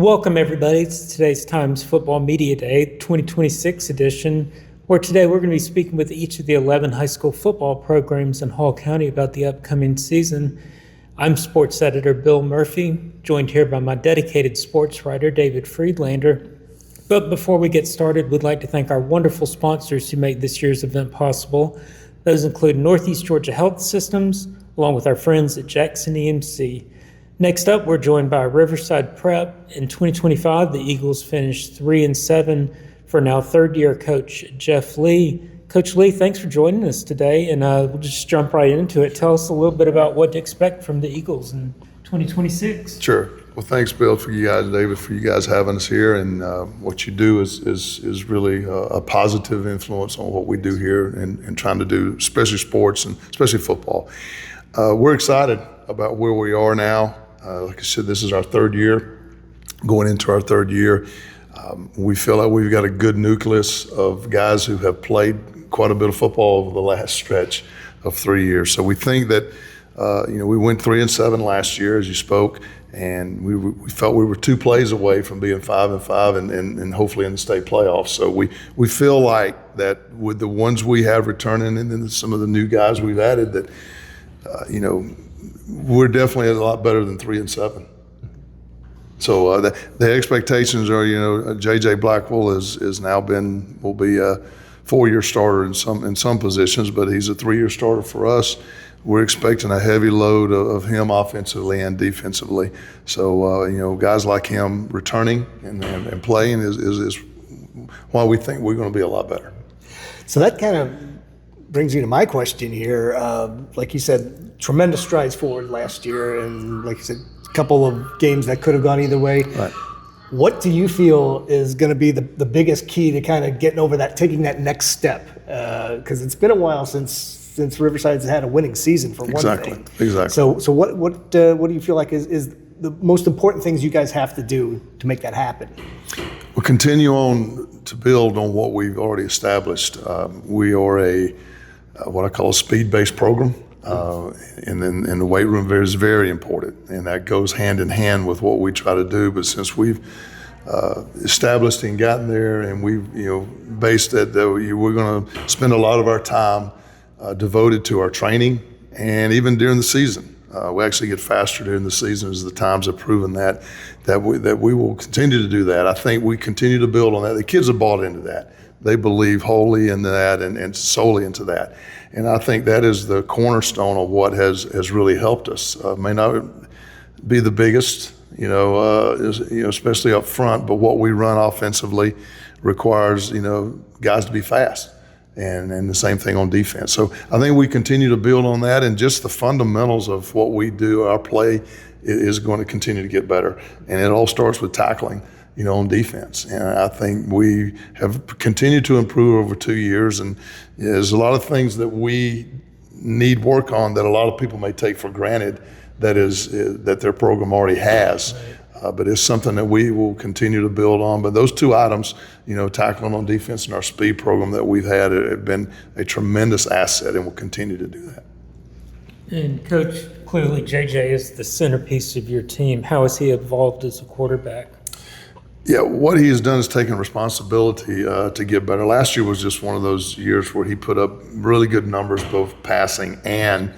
Welcome, everybody, to today's Times Football Media Day 2026 edition, where today we're going to be speaking with each of the 11 high school football programs in Hall County about the upcoming season. I'm sports editor Bill Murphy, joined here by my dedicated sports writer David Friedlander. But before we get started, we'd like to thank our wonderful sponsors who make this year's event possible. Those include Northeast Georgia Health Systems, along with our friends at Jackson EMC. Next up, we're joined by Riverside Prep. In 2025, the Eagles finished 3-7 for now third-year coach Jeff Lee. Coach Lee, thanks for joining us today, and we'll just jump right into it. Tell us a little bit about what to expect from the Eagles in 2026. Sure. Well, thanks, Bill, for you guys, David, for you guys having us here. And what you do is really a positive influence on what we do here and trying to do, especially sports and especially football. We're excited about where we are now. Like I said, this is our third year. Going into our third year, we feel like we've got a good nucleus of guys who have played quite a bit of football over the last stretch of 3 years. So we think that, we went 3-7 last year, as you spoke, and we felt we were 2 plays away from being 5-5 and hopefully in the state playoffs. So we feel like that with the ones we have returning and then some of the new guys we've added that, we're definitely a lot better than 3-7. So the expectations are, J.J. Blackwell will be a 4-year starter in some positions, but he's a 3-year starter for us. We're expecting a heavy load of him offensively and defensively. So, guys like him returning and playing is why we think we're going to be a lot better. So that kind of brings you to my question here. Like you said, tremendous strides forward last year, and like you said, a couple of games that could have gone either way. Right. What do you feel is going to be the biggest key to kind of getting over that, taking that next step? Because it's been a while since Riverside's had a winning season for one thing. Exactly. So what do you feel like is the most important things you guys have to do to make that happen? We'll continue on to build on what we've already established. We are what I call a speed-based program. And then the weight room is very important, and that goes hand in hand with what we try to do. But since we've established and gotten there, and we've based it that we're going to spend a lot of our time devoted to our training, and even during the season, we actually get faster during the season as the times have proven that we will continue to do that. I think we continue to build on that. The kids have bought into that. They believe wholly in that and solely into that. And I think that is the cornerstone of what has really helped us. May not be the biggest, especially up front, but what we run offensively requires, guys to be fast. And the same thing on defense. So I think we continue to build on that, and just the fundamentals of what we do, our play is going to continue to get better. And it all starts with tackling, on defense. And I think we have continued to improve over 2 years, and there's a lot of things that we need work on that a lot of people may take for granted that their program already has. But it's something that we will continue to build on. But those 2 items, tackling on defense and our speed program that we've had have been a tremendous asset, and we'll continue to do that. And Coach, clearly JJ is the centerpiece of your team. How has he evolved as a quarterback? Yeah, what he has done is taken responsibility to get better. Last year was just one of those years where he put up really good numbers, both passing and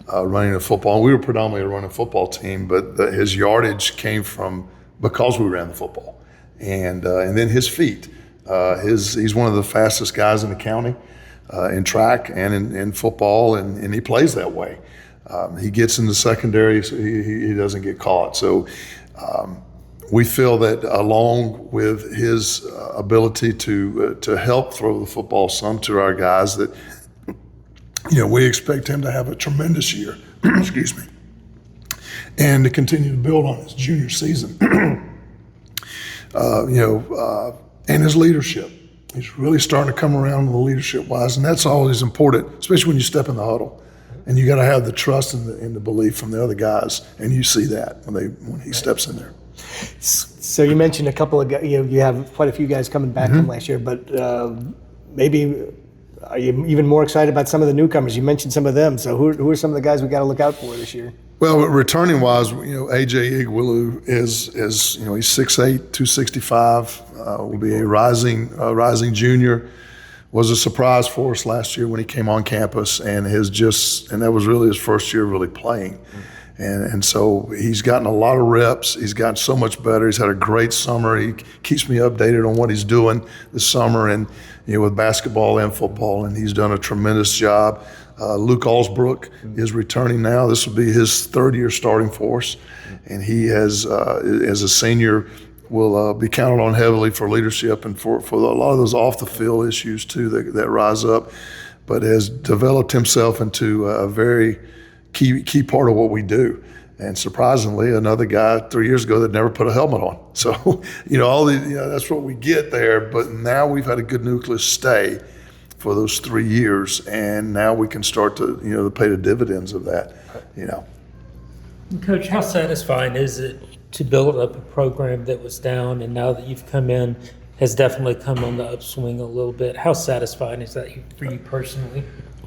running the football. And we were predominantly a running football team, but his yardage came from because we ran the football, and then his feet. He's one of the fastest guys in the county in track and in football, and he plays that way. He gets in the secondary, so he doesn't get caught. So. We feel that along with his ability to help throw the football some to our guys, that we expect him to have a tremendous year, excuse me, and to continue to build on his junior season. And his leadership. He's really starting to come around with the leadership-wise, and that's always important, especially when you step in the huddle. And you got to have the trust and the belief from the other guys, and you see that when he steps in there. So you mentioned a couple of guys, you have quite a few guys coming back from last year, but maybe are you even more excited about some of the newcomers? You mentioned some of them. So who are some of the guys we got to look out for this year? Well, returning wise, AJ Igwilu is he's 6'8", 265. Will be a rising junior. Was a surprise for us last year when he came on campus, and that was really his first year really playing. And so he's gotten a lot of reps. He's gotten so much better. He's had a great summer. He keeps me updated on what he's doing this summer, and with basketball and football, and he's done a tremendous job. Luke Alsbrook is returning now. This will be his third year starting for us, and he has, as a senior, will be counted on heavily for leadership and for a lot of those off the field issues too that rise up, but has developed himself into a very key part of what we do. And surprisingly, another guy 3 years ago that never put a helmet on. So, that's what we get there. But now we've had a good nucleus stay for those 3 years, and now we can start to, to pay the dividends of that, Coach, how satisfying is it to build up a program that was down, and now that you've come in, has definitely come on the upswing a little bit? How satisfying is that for you personally?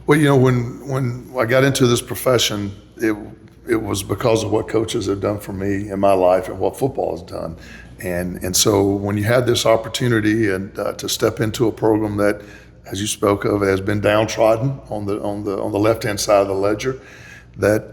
Well, when I got into this profession, it was because of what coaches have done for me in my life and what football has done. And so when you had this opportunity and to step into a program that, as you spoke of, has been downtrodden on the left-hand side of the ledger, that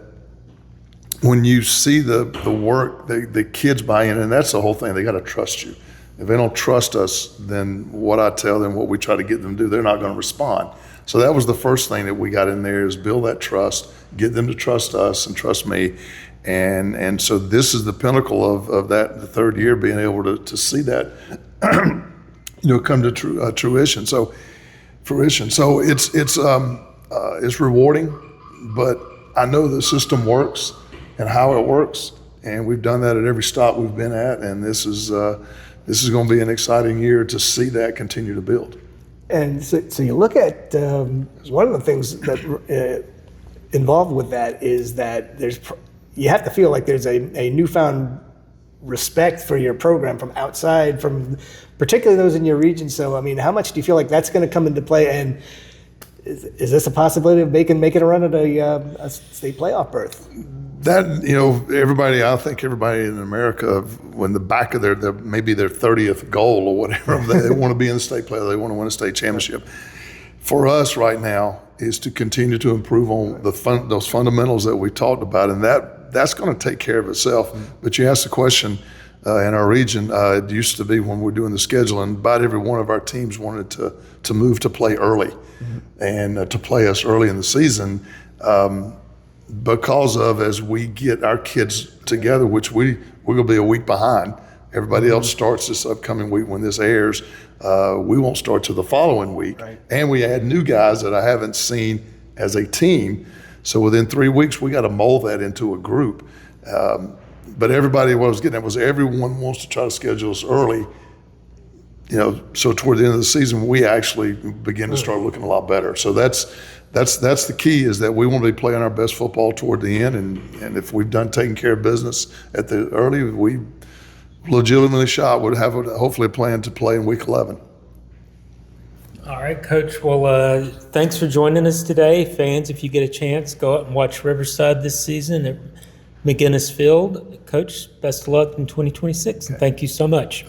when you see the work, the kids buy in, and that's the whole thing, they got to trust you. If they don't trust us, then what I tell them, what we try to get them to do, they're not going to respond. So that was the first thing that we got in there, is build that trust, get them to trust us and trust me. And so this is the pinnacle of that, the third year, being able to see that come to fruition. So it's rewarding, but I know the system works and how it works, and we've done that at every stop we've been at, and this is going to be an exciting year to see that continue to build. And so you look at one of the things that involved with that is that you have to feel like there's a newfound respect for your program from outside, from particularly those in your region. So, I mean, how much do you feel like that's going to come into play? And is this a possibility of making a run at a state playoff berth? That, I think everybody in America, when the back of maybe their 30th goal or whatever, they want to be in the state playoff, they want to win a state championship. For us right now is to continue to improve on those fundamentals that we talked about, and that's going to take care of itself. But you asked the question, in our region, it used to be when we were doing the scheduling, about every one of our teams wanted to move to play early, and to play us early in the season. Because of, as we get our kids together, which we're going to be a week behind. Everybody else starts this upcoming week when this airs. We won't start till the following week. Right. And we add new guys that I haven't seen as a team. So within 3 weeks, we got to mold that into a group. But everybody, what I was getting at was everyone wants to try to schedule us early. So toward the end of the season, we actually begin to start looking a lot better. So that's the key, is that we want to be playing our best football toward the end, and if we've done taking care of business at the early, we legitimately would have hopefully a plan to play in week 11. All right, Coach. Well, thanks for joining us today. Fans, if you get a chance, go out and watch Riverside this season at McGinnis Field. Coach, best of luck in 2026, and thank you so much.